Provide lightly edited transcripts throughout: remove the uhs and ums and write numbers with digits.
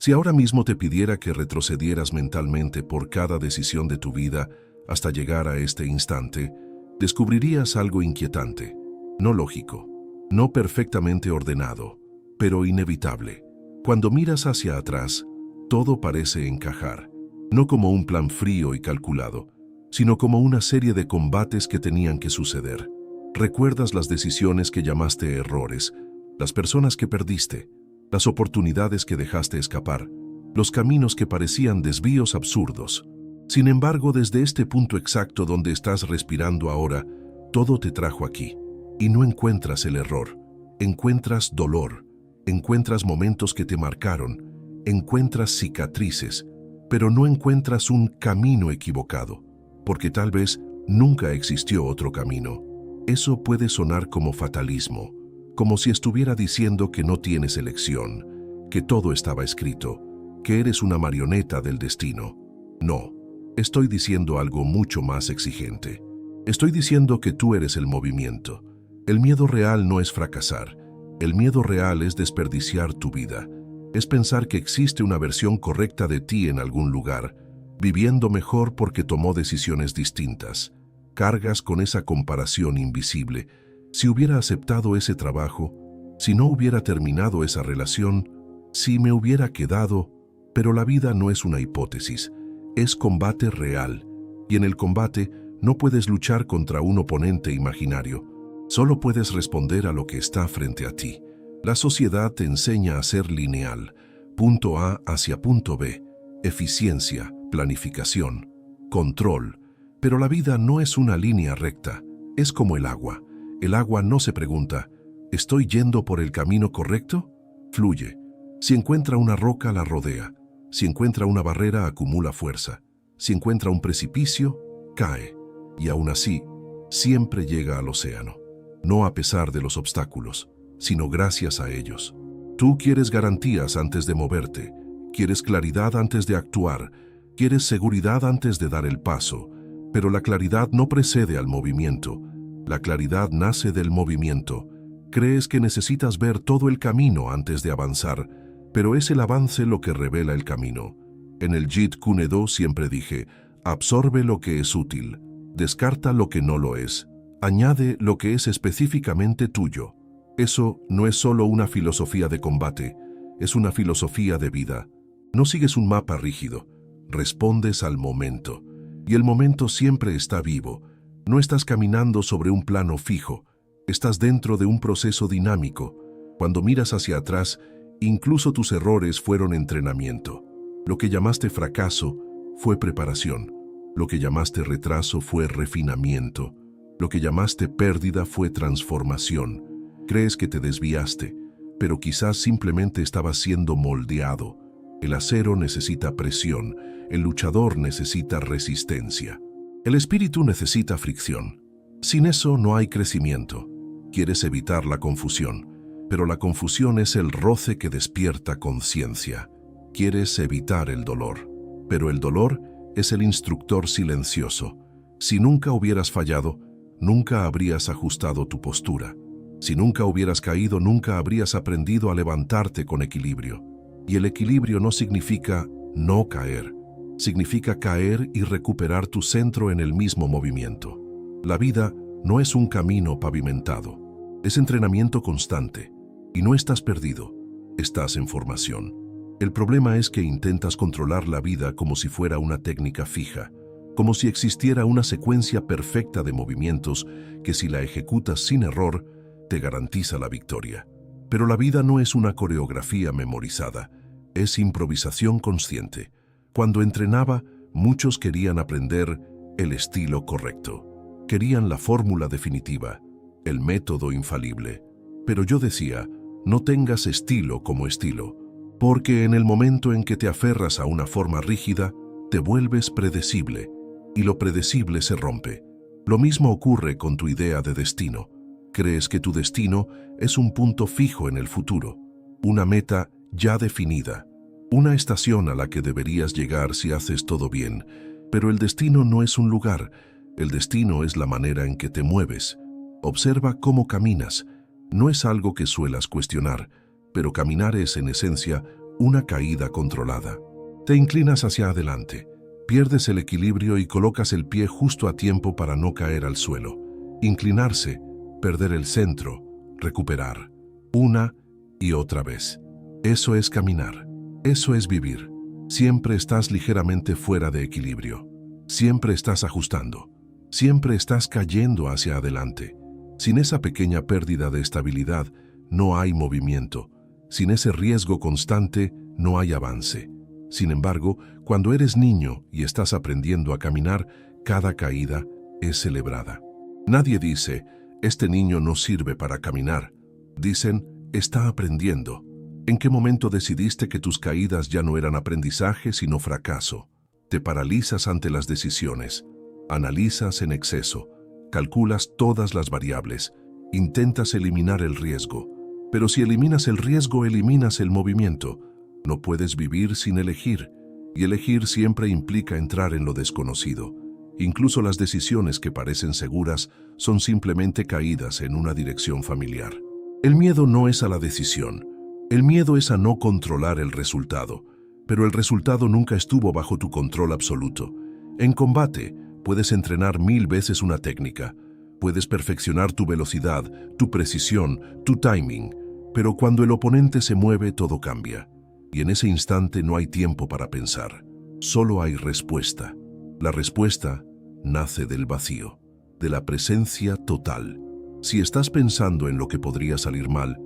Si ahora mismo te pidiera que retrocedieras mentalmente por cada decisión de tu vida hasta llegar a este instante, descubrirías algo inquietante, no lógico, no perfectamente ordenado, pero inevitable. Cuando miras hacia atrás, todo parece encajar, no como un plan frío y calculado, sino como una serie de combates que tenían que suceder. Recuerdas las decisiones que llamaste errores, las personas que perdiste, las oportunidades que dejaste escapar, los caminos que parecían desvíos absurdos. Sin embargo, desde este punto exacto donde estás respirando ahora, todo te trajo aquí, y no encuentras el error, encuentras dolor, encuentras momentos que te marcaron, encuentras cicatrices, pero no encuentras un camino equivocado, porque tal vez nunca existió otro camino. Eso puede sonar como fatalismo, como si estuviera diciendo que no tienes elección, que todo estaba escrito, que eres una marioneta del destino. No, estoy diciendo algo mucho más exigente. Estoy diciendo que tú eres el movimiento. El miedo real no es fracasar. El miedo real es desperdiciar tu vida. Es pensar que existe una versión correcta de ti en algún lugar, viviendo mejor porque tomó decisiones distintas. Cargas con esa comparación invisible. Si hubiera aceptado ese trabajo, si no hubiera terminado esa relación, si me hubiera quedado, pero la vida no es una hipótesis, es combate real, y en el combate no puedes luchar contra un oponente imaginario, solo puedes responder a lo que está frente a ti. La sociedad te enseña a ser lineal, punto A hacia punto B, eficiencia, planificación, control, pero la vida no es una línea recta, es como el agua. El agua no se pregunta, ¿estoy yendo por el camino correcto? Fluye. Si encuentra una roca, la rodea. Si encuentra una barrera, acumula fuerza. Si encuentra un precipicio, cae. Y aún así, siempre llega al océano. No a pesar de los obstáculos, sino gracias a ellos. Tú quieres garantías antes de moverte. Quieres claridad antes de actuar. Quieres seguridad antes de dar el paso. Pero la claridad no precede al movimiento. La claridad nace del movimiento. Crees que necesitas ver todo el camino antes de avanzar, pero es el avance lo que revela el camino. En el Jeet Kune Do siempre dije, absorbe lo que es útil, descarta lo que no lo es, añade lo que es específicamente tuyo. Eso no es solo una filosofía de combate, es una filosofía de vida. No sigues un mapa rígido, respondes al momento. Y el momento siempre está vivo. No estás caminando sobre un plano fijo, estás dentro de un proceso dinámico. Cuando miras hacia atrás, incluso tus errores fueron entrenamiento. Lo que llamaste fracaso fue preparación. Lo que llamaste retraso fue refinamiento. Lo que llamaste pérdida fue transformación. Crees que te desviaste, pero quizás simplemente estabas siendo moldeado. El acero necesita presión, el luchador necesita resistencia. El espíritu necesita fricción. Sin eso no hay crecimiento. Quieres evitar la confusión, pero la confusión es el roce que despierta conciencia. Quieres evitar el dolor, pero el dolor es el instructor silencioso. Si nunca hubieras fallado, nunca habrías ajustado tu postura. Si nunca hubieras caído, nunca habrías aprendido a levantarte con equilibrio. Y el equilibrio no significa no caer. Significa caer y recuperar tu centro en el mismo movimiento. La vida no es un camino pavimentado, es entrenamiento constante. Y no estás perdido, estás en formación. El problema es que intentas controlar la vida como si fuera una técnica fija, como si existiera una secuencia perfecta de movimientos que si la ejecutas sin error, te garantiza la victoria. Pero la vida no es una coreografía memorizada, es improvisación consciente. Cuando entrenaba, muchos querían aprender el estilo correcto. Querían la fórmula definitiva, el método infalible. Pero yo decía, no tengas estilo como estilo, porque en el momento en que te aferras a una forma rígida, te vuelves predecible, y lo predecible se rompe. Lo mismo ocurre con tu idea de destino. Crees que tu destino es un punto fijo en el futuro, una meta ya definida, una estación a la que deberías llegar si haces todo bien, pero el destino no es un lugar, el destino es la manera en que te mueves. Observa cómo caminas, no es algo que suelas cuestionar, pero caminar es en esencia una caída controlada. Te inclinas hacia adelante, pierdes el equilibrio y colocas el pie justo a tiempo para no caer al suelo. Inclinarse, perder el centro, recuperar, una y otra vez. Eso es caminar, eso es vivir. Siempre estás ligeramente fuera de equilibrio, siempre estás ajustando, siempre estás cayendo hacia adelante. Sin esa pequeña pérdida de estabilidad, no hay movimiento. Sin ese riesgo constante, no hay avance. Sin embargo, cuando eres niño y estás aprendiendo a caminar, cada caída es celebrada. Nadie dice, este niño no sirve para caminar. Dicen, está aprendiendo. ¿En qué momento decidiste que tus caídas ya no eran aprendizaje sino fracaso? Te paralizas ante las decisiones, analizas en exceso, calculas todas las variables, intentas eliminar el riesgo. Pero si eliminas el riesgo, eliminas el movimiento. No puedes vivir sin elegir, y elegir siempre implica entrar en lo desconocido. Incluso las decisiones que parecen seguras son simplemente caídas en una dirección familiar. El miedo no es a la decisión, el miedo es a no controlar el resultado, pero el resultado nunca estuvo bajo tu control absoluto. En combate, puedes entrenar 1000 veces una técnica, puedes perfeccionar tu velocidad, tu precisión, tu timing, pero cuando el oponente se mueve, todo cambia. Y en ese instante no hay tiempo para pensar, solo hay respuesta. La respuesta nace del vacío, de la presencia total. Si estás pensando en lo que podría salir mal,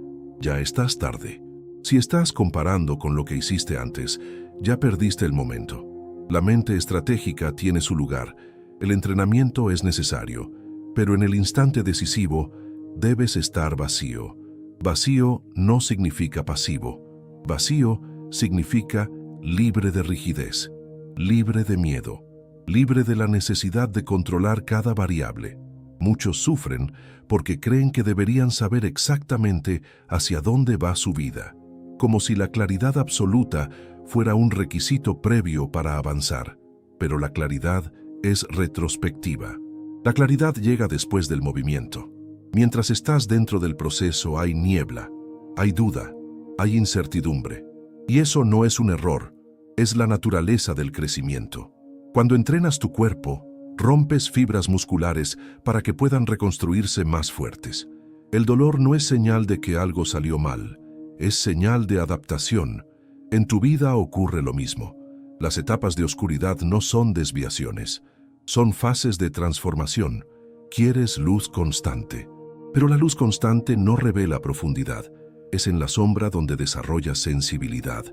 ya estás tarde. Si estás comparando con lo que hiciste antes, ya perdiste el momento. La mente estratégica tiene su lugar, el entrenamiento es necesario, pero en el instante decisivo debes estar vacío. Vacío no significa pasivo. Vacío significa libre de rigidez, libre de miedo, libre de la necesidad de controlar cada variable. Muchos sufren porque creen que deberían saber exactamente hacia dónde va su vida, como si la claridad absoluta fuera un requisito previo para avanzar. Pero la claridad es retrospectiva. La claridad llega después del movimiento. Mientras estás dentro del proceso hay niebla, hay duda, hay incertidumbre. Y eso no es un error, es la naturaleza del crecimiento. Cuando entrenas tu cuerpo, rompes fibras musculares para que puedan reconstruirse más fuertes. El dolor no es señal de que algo salió mal, es señal de adaptación. En tu vida ocurre lo mismo. Las etapas de oscuridad no son desviaciones, son fases de transformación. Quieres luz constante, pero la luz constante no revela profundidad. Es en la sombra donde desarrollas sensibilidad,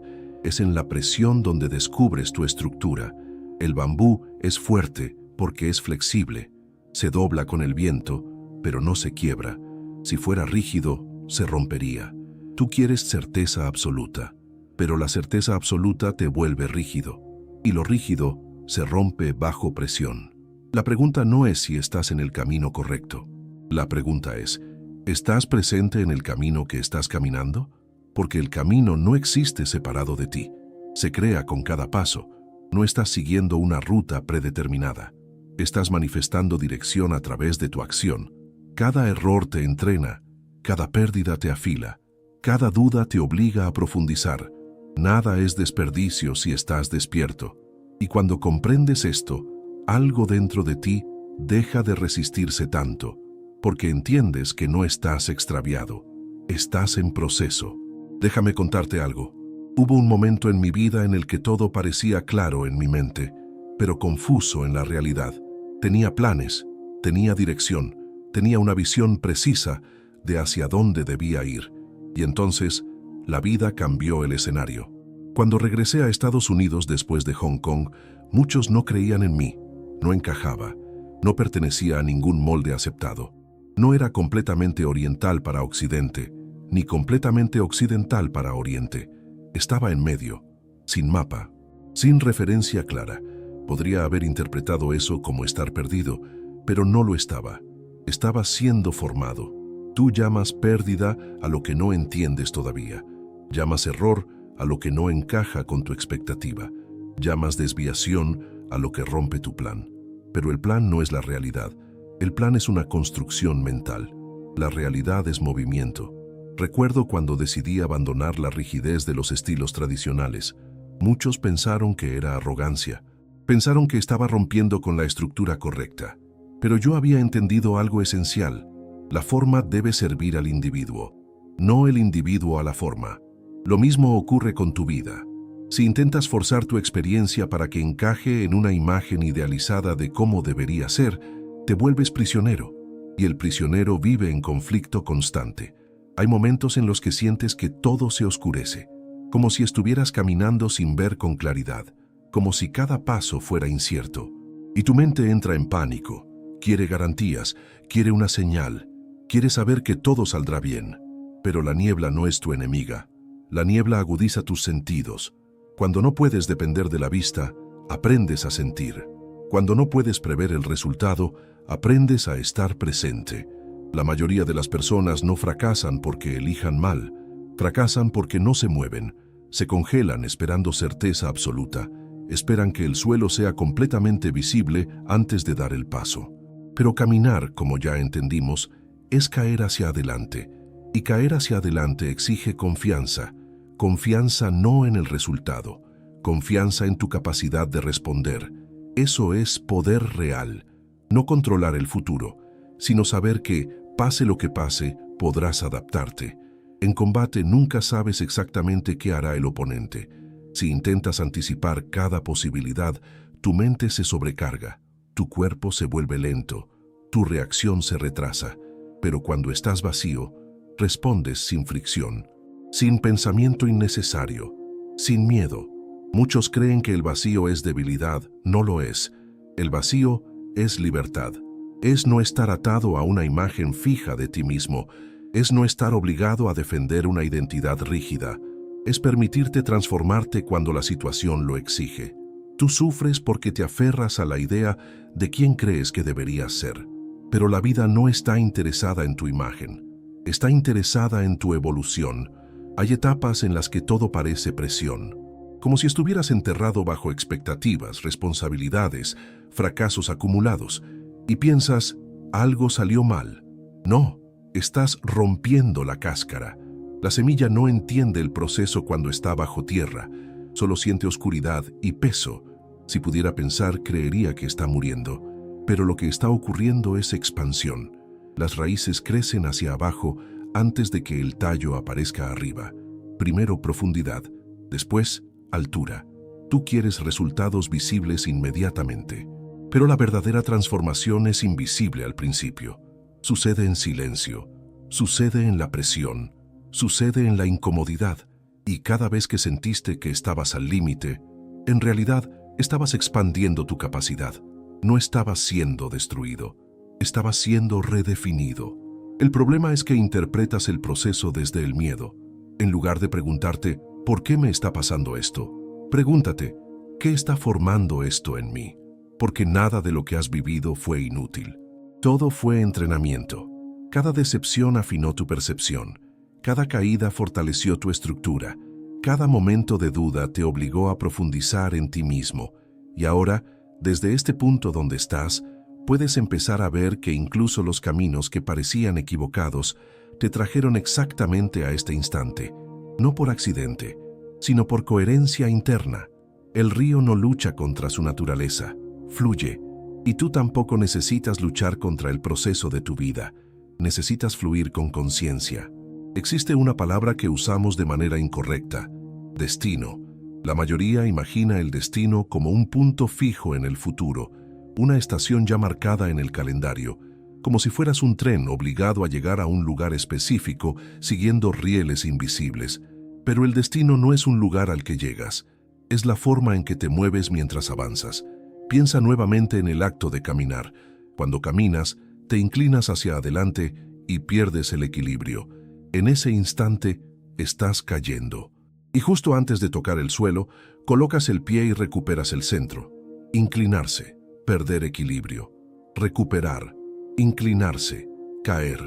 es en la presión donde descubres tu estructura. El bambú es fuerte porque es flexible, se dobla con el viento, pero no se quiebra. Si fuera rígido, se rompería. Tú quieres certeza absoluta, pero la certeza absoluta te vuelve rígido, y lo rígido se rompe bajo presión. La pregunta no es si estás en el camino correcto. La pregunta es, ¿estás presente en el camino que estás caminando? Porque el camino no existe separado de ti. Se crea con cada paso. No estás siguiendo una ruta predeterminada. Estás manifestando dirección a través de tu acción. Cada error te entrena, cada pérdida te afila, cada duda te obliga a profundizar. Nada es desperdicio si estás despierto. Y cuando comprendes esto, algo dentro de ti deja de resistirse tanto, porque entiendes que no estás extraviado, estás en proceso. Déjame contarte algo. Hubo un momento en mi vida en el que todo parecía claro en mi mente, pero confuso en la realidad. Tenía planes, tenía dirección, tenía una visión precisa de hacia dónde debía ir. Y entonces, la vida cambió el escenario. Cuando regresé a Estados Unidos después de Hong Kong, muchos no creían en mí, no encajaba, no pertenecía a ningún molde aceptado. No era completamente oriental para Occidente, ni completamente occidental para Oriente. Estaba en medio, sin mapa, sin referencia clara. Podría haber interpretado eso como estar perdido, pero no lo estaba. Estaba siendo formado. Tú llamas pérdida a lo que no entiendes todavía. Llamas error a lo que no encaja con tu expectativa. Llamas desviación a lo que rompe tu plan. Pero el plan no es la realidad. El plan es una construcción mental. La realidad es movimiento. Recuerdo cuando decidí abandonar la rigidez de los estilos tradicionales. Muchos pensaron que era arrogancia. Pensaron que estaba rompiendo con la estructura correcta. Pero yo había entendido algo esencial. La forma debe servir al individuo, no el individuo a la forma. Lo mismo ocurre con tu vida. Si intentas forzar tu experiencia para que encaje en una imagen idealizada de cómo debería ser, te vuelves prisionero. Y el prisionero vive en conflicto constante. Hay momentos en los que sientes que todo se oscurece, como si estuvieras caminando sin ver con claridad, como si cada paso fuera incierto. Y tu mente entra en pánico, quiere garantías, quiere una señal, quiere saber que todo saldrá bien. Pero la niebla no es tu enemiga. La niebla agudiza tus sentidos. Cuando no puedes depender de la vista, aprendes a sentir. Cuando no puedes prever el resultado, aprendes a estar presente. La mayoría de las personas no fracasan porque elijan mal. Fracasan porque no se mueven. Se congelan esperando certeza absoluta. Esperan que el suelo sea completamente visible antes de dar el paso. Pero caminar, como ya entendimos, es caer hacia adelante. Y caer hacia adelante exige confianza. Confianza no en el resultado. Confianza en tu capacidad de responder. Eso es poder real. No controlar el futuro, sino saber que, pase lo que pase, podrás adaptarte. En combate nunca sabes exactamente qué hará el oponente. Si intentas anticipar cada posibilidad, tu mente se sobrecarga, tu cuerpo se vuelve lento, tu reacción se retrasa. Pero cuando estás vacío, respondes sin fricción, sin pensamiento innecesario, sin miedo. Muchos creen que el vacío es debilidad, no lo es. El vacío es libertad. Es no estar atado a una imagen fija de ti mismo. Es no estar obligado a defender una identidad rígida. Es permitirte transformarte cuando la situación lo exige. Tú sufres porque te aferras a la idea de quién crees que deberías ser. Pero la vida no está interesada en tu imagen. Está interesada en tu evolución. Hay etapas en las que todo parece presión. Como si estuvieras enterrado bajo expectativas, responsabilidades, fracasos acumulados. Y piensas, algo salió mal. No, estás rompiendo la cáscara. La semilla no entiende el proceso cuando está bajo tierra. Solo siente oscuridad y peso. Si pudiera pensar, creería que está muriendo. Pero lo que está ocurriendo es expansión. Las raíces crecen hacia abajo antes de que el tallo aparezca arriba. Primero profundidad, después altura. Tú quieres resultados visibles inmediatamente. Pero la verdadera transformación es invisible al principio. Sucede en silencio, sucede en la presión, sucede en la incomodidad. Y cada vez que sentiste que estabas al límite, en realidad estabas expandiendo tu capacidad. No estabas siendo destruido, estabas siendo redefinido. El problema es que interpretas el proceso desde el miedo. En lugar de preguntarte, ¿por qué me está pasando esto? Pregúntate, ¿qué está formando esto en mí? Porque nada de lo que has vivido fue inútil. Todo fue entrenamiento. Cada decepción afinó tu percepción. Cada caída fortaleció tu estructura. Cada momento de duda te obligó a profundizar en ti mismo. Y ahora, desde este punto donde estás, puedes empezar a ver que incluso los caminos que parecían equivocados te trajeron exactamente a este instante, no por accidente, sino por coherencia interna. El río no lucha contra su naturaleza, fluye, y tú tampoco necesitas luchar contra el proceso de tu vida. Necesitas fluir con conciencia. Existe una palabra que usamos de manera incorrecta: destino. La mayoría imagina el destino como un punto fijo en el futuro, una estación ya marcada en el calendario, como si fueras un tren obligado a llegar a un lugar específico siguiendo rieles invisibles. Pero el destino no es un lugar al que llegas, es la forma en que te mueves mientras avanzas. Piensa nuevamente en el acto de caminar. Cuando caminas, te inclinas hacia adelante y pierdes el equilibrio. En ese instante, estás cayendo. Y justo antes de tocar el suelo, colocas el pie y recuperas el centro. Inclinarse, perder equilibrio. Recuperar, inclinarse, caer,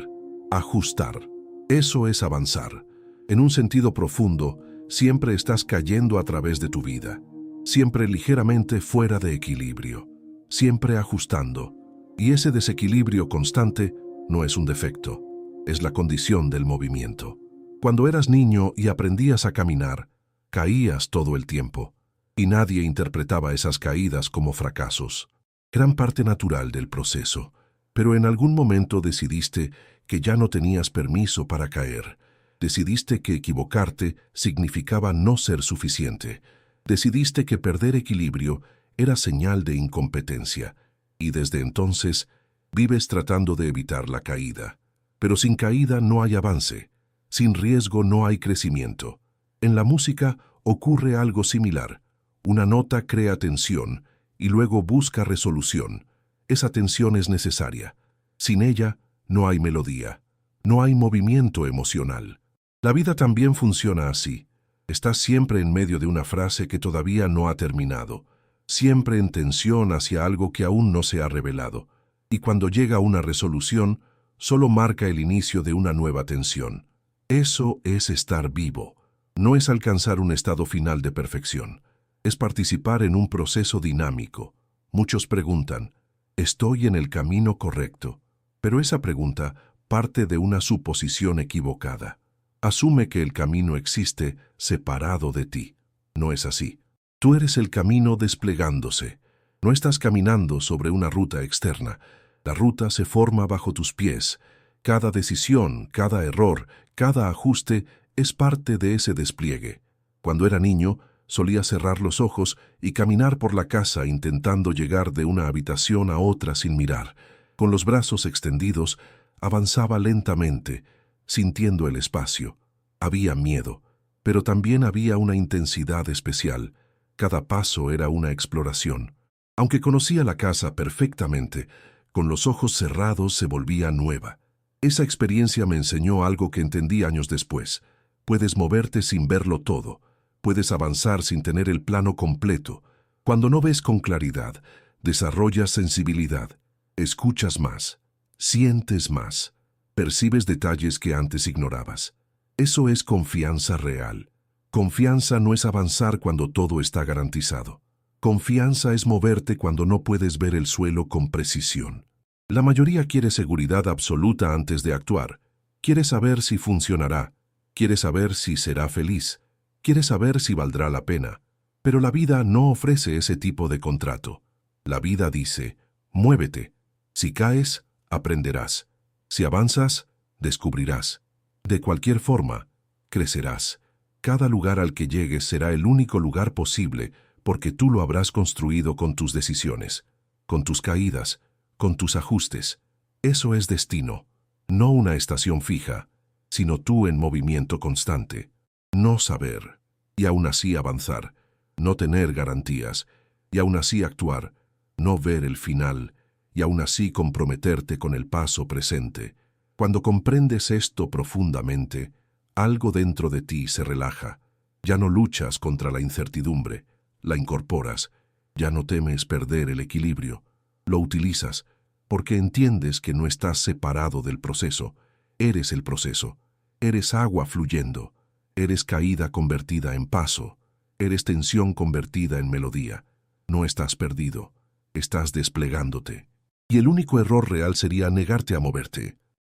ajustar. Eso es avanzar. En un sentido profundo, siempre estás cayendo a través de tu vida. Siempre ligeramente fuera de equilibrio. Siempre ajustando. Y ese desequilibrio constante no es un defecto. Es la condición del movimiento. Cuando eras niño y aprendías a caminar, caías todo el tiempo, y nadie interpretaba esas caídas como fracasos. Eran parte natural del proceso, pero en algún momento decidiste que ya no tenías permiso para caer. Decidiste que equivocarte significaba no ser suficiente. Decidiste que perder equilibrio era señal de incompetencia, y desde entonces vives tratando de evitar la caída. Pero sin caída no hay avance, sin riesgo no hay crecimiento. En la música ocurre algo similar. Una nota crea tensión y luego busca resolución. Esa tensión es necesaria. Sin ella no hay melodía, no hay movimiento emocional. La vida también funciona así. Estás siempre en medio de una frase que todavía no ha terminado, siempre en tensión hacia algo que aún no se ha revelado. Y cuando llega una resolución, solo marca el inicio de una nueva tensión. Eso es estar vivo. No es alcanzar un estado final de perfección. Es participar en un proceso dinámico. Muchos preguntan, ¿estoy en el camino correcto? Pero esa pregunta parte de una suposición equivocada. Asume que el camino existe separado de ti. No es así. Tú eres el camino desplegándose. No estás caminando sobre una ruta externa. La ruta se forma bajo tus pies. Cada decisión, cada error, cada ajuste es parte de ese despliegue. Cuando era niño, solía cerrar los ojos y caminar por la casa intentando llegar de una habitación a otra sin mirar. Con los brazos extendidos, avanzaba lentamente, sintiendo el espacio. Había miedo, pero también había una intensidad especial. Cada paso era una exploración. Aunque conocía la casa perfectamente, con los ojos cerrados se volvía nueva. Esa experiencia me enseñó algo que entendí años después. Puedes moverte sin verlo todo. Puedes avanzar sin tener el plano completo. Cuando no ves con claridad, desarrollas sensibilidad. Escuchas más. Sientes más. Percibes detalles que antes ignorabas. Eso es confianza real. Confianza no es avanzar cuando todo está garantizado. Confianza es moverte cuando no puedes ver el suelo con precisión. La mayoría quiere seguridad absoluta antes de actuar. Quiere saber si funcionará. Quiere saber si será feliz. Quiere saber si valdrá la pena. Pero la vida no ofrece ese tipo de contrato. La vida dice, muévete. Si caes, aprenderás. Si avanzas, descubrirás. De cualquier forma, crecerás. Cada lugar al que llegues será el único lugar posible porque tú lo habrás construido con tus decisiones, con tus caídas, con tus ajustes. Eso es destino, no una estación fija, sino tú en movimiento constante. No saber, y aún así avanzar, no tener garantías, y aún así actuar, no ver el final, y aún así comprometerte con el paso presente. Cuando comprendes esto profundamente, algo dentro de ti se relaja. Ya no luchas contra la incertidumbre, la incorporas. Ya no temes perder el equilibrio. Lo utilizas porque entiendes que no estás separado del proceso. Eres el proceso. Eres agua fluyendo. Eres caída convertida en paso. Eres tensión convertida en melodía. No estás perdido. Estás desplegándote. Y el único error real sería negarte a moverte.